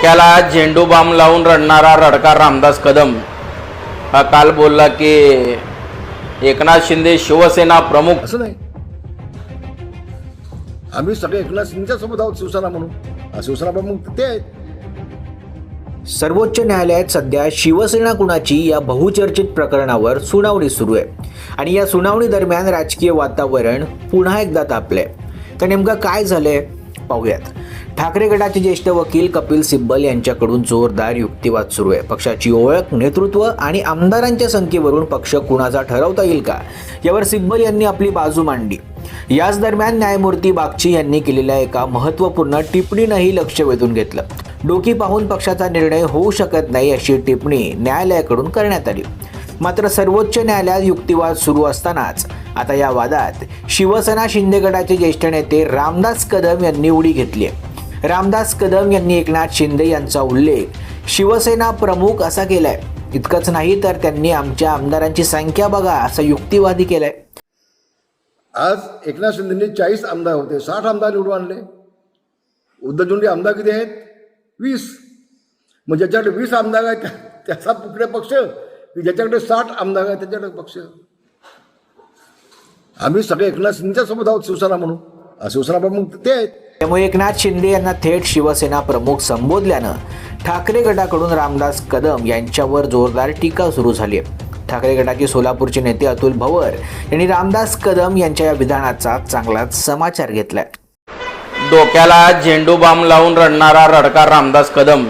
डोक्याला झेंडू बाम लावून रडणारा रडका रामदास कदम हा काल बोलला की एकनाथ शिंदे शिवसेना प्रमुख. असं नाही, आम्ही सगळे एकनाथ शिंदेच्या सोबत आहोत शिवसेना म्हणून. शिवसेना प्रमुख ते आहेत. सर्वोच्च न्यायालयात सध्या शिवसेना कुणाची या बहुचर्चित प्रकरणावर सुनावणी सुरू आहे आणि या सुनावणी दरम्यान राजकीय वातावरण पुन्हा एकदा तापलंय. तर नेमकं काय झालंय पाहूयात. ठाकरे गटाचे ज्येष्ठ वकील कपिल सिब्बल यांच्याकडून जोरदार युक्तिवाद सुरू आहे. पक्षाची ओळख, नेतृत्व आणि आमदारांच्या संख्येवरून पक्ष कुणाचा ठरवता येईल का, यावर सिब्बल यांनी आपली बाजू मांडली. याच दरम्यान न्यायमूर्ती बागची यांनी केलेल्या एका महत्त्वपूर्ण टिप्पणीनंही लक्ष वेधून घेतलं. डोकी पाहून पक्षाचा निर्णय होऊ शकत नाही अशी टिप्पणी न्यायालयाकडून करण्यात आली. मात्र सर्वोच्च न्यायालयात युक्तिवाद सुरू असतानाच आता या वादात शिवसेना शिंदे गटाचे ज्येष्ठ नेते रामदास कदम यांनी उडी घेतली आहे. रामदास कदम यांनी एकनाथ शिंदे यांचा उल्लेख शिवसेना प्रमुख असा केलाय. इतकंच नाही तर त्यांनी आमच्या आमदारांची संख्या बघा असं युक्तिवादी केलंय. आज एकनाथ शिंदेंनी 40 आमदार होते, 60 आमदार निवडून आणले. उद्धवजींचे आमदार किती आहेत? 20. मग ज्याच्याकडे 20 आमदार आहेत त्याचा पुकडे पक्ष, की ज्याच्याकडे 60 आमदार आहेत त्याच्याकडे पक्ष. आम्ही सगळे एकनाथ शिंदेच्या सोबत आहोत शिवसेना म्हणून. शिवसेना प्रमुख ते आहेत. त्यामुळे एकनाथ शिंदे यांना थेट शिवसेना प्रमुख संबोधल्यानं ठाकरे गटाकडून रामदास कदम यांच्यावर जोरदार टीका सुरू झाली आहे. ठाकरे गटाचे सोलापूरचे नेते अतुल भवर यांनी रामदास कदम यांच्या या विधानाचा चांगलाच समाचार घेतलाय. डोक्याला झेंडू बाम लावून रडणारा रडका रामदास कदम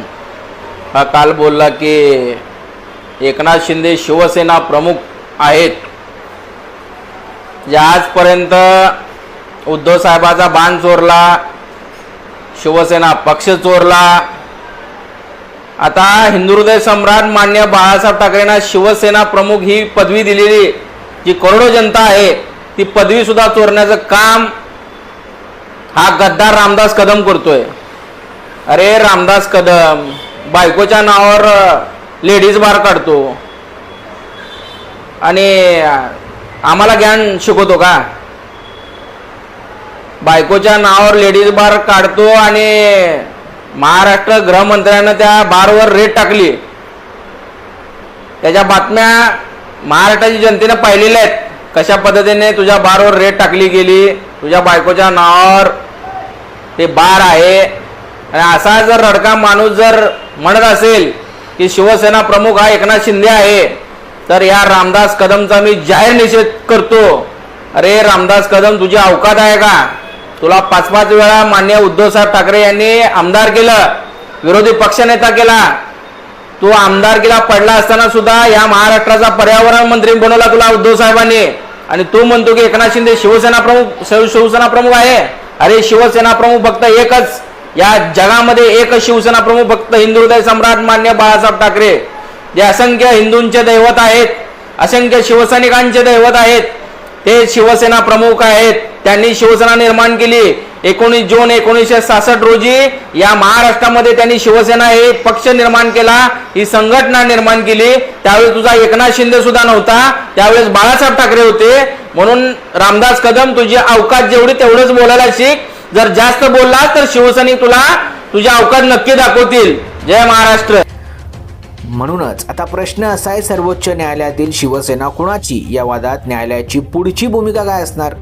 हा काल बोलला की एकनाथ शिंदे शिवसेना प्रमुख आहेत. जे आजपर्यंत उद्धव साहेबाचा बाण चोरला, शिवसेना पक्ष चोरला, आता हिंदुहृदय सम्राट मान्य बाळासाहेब ठाकरेंना शिवसेना प्रमुख ही पदवी दिलेली जी करोडो जनता आहे ती पदवी सुद्धा चोरण्याचं काम हा गद्दार रामदास कदम करतोय. अरे रामदास कदम बायकोच्या नावावर लेडीज बार काढतो आणि आम्हाला ज्ञान शिकवतो का? बायकोच्या नावावर लेडीज बार काढतो आणि महाराष्ट्र गृहमंत्र्यानं त्या बारवर रेट टाकली. त्याच्या बातम्या महाराष्ट्राची जनतेने पाहिलेल्या आहेत, कशा पद्धतीने तुझ्या बारवर रेट टाकली गेली. तुझ्या बायकोच्या नावावर ते बार आहे. आणि असा जर रडका माणूस जर म्हणत असेल की शिवसेना प्रमुख हा एकनाथ शिंदे आहे तर या रामदास कदमचा मी जाहीर निषेध करतो. अरे रामदास कदम तुझी अवकात आहे का? तुला 5-5 वेळा मान्य उद्धवसाहेब ठाकरे यांनी आमदार केलं, विरोधी पक्षनेता केला. तू आमदारकीला पडला असताना सुद्धा या महाराष्ट्राचा पर्यावरण मंत्री बनवला तुला उद्धव साहेबांनी, आणि तू म्हणतो की एकनाथ शिंदे शिवसेना प्रमुख आहे. अरे शिवसेना प्रमुख फक्त एकच, या जगामध्ये एकच शिवसेना प्रमुख, फक्त हिंदुहृदय सम्राट मान्य बाळासाहेब ठाकरे, जे असंख्य हिंदूंचे दैवत आहेत, असंख्य शिवसैनिकांचे दैवत आहेत, ते शिवसेना प्रमुख आहेत. त्यांनी शिवसेना निर्माण केली. 19 जून 1966 रोजी या महाराष्ट्रामध्ये त्यांनी शिवसेना हे पक्ष निर्माण केला, ही संघटना निर्माण केली. त्यावेळेस तुझा एकनाथ शिंदे सुद्धा नव्हता, त्यावेळेस बाळासाहेब ठाकरे होते. म्हणून रामदास कदम तुझी अवकात जेवढी तेवढंच बोलायला शिक. जर जास्त बोललास तर शिवसैनिक तुला तुझ्या अवकात नक्की दाखवतील. जय महाराष्ट्र. म्हणूनच आता प्रश्न असा आहे, सर्वोच्च न्यायालयातील शिवसेना कुणाची या वादात न्यायालयाची पुढची भूमिका काय असणार,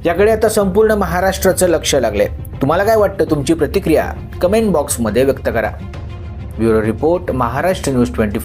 याकडे आता संपूर्ण महाराष्ट्राचं लक्ष लागलंय. तुम्हाला काय वाटतं? तुमची प्रतिक्रिया कमेंट बॉक्समध्ये व्यक्त करा. Bureau report, Maharashtra news 24.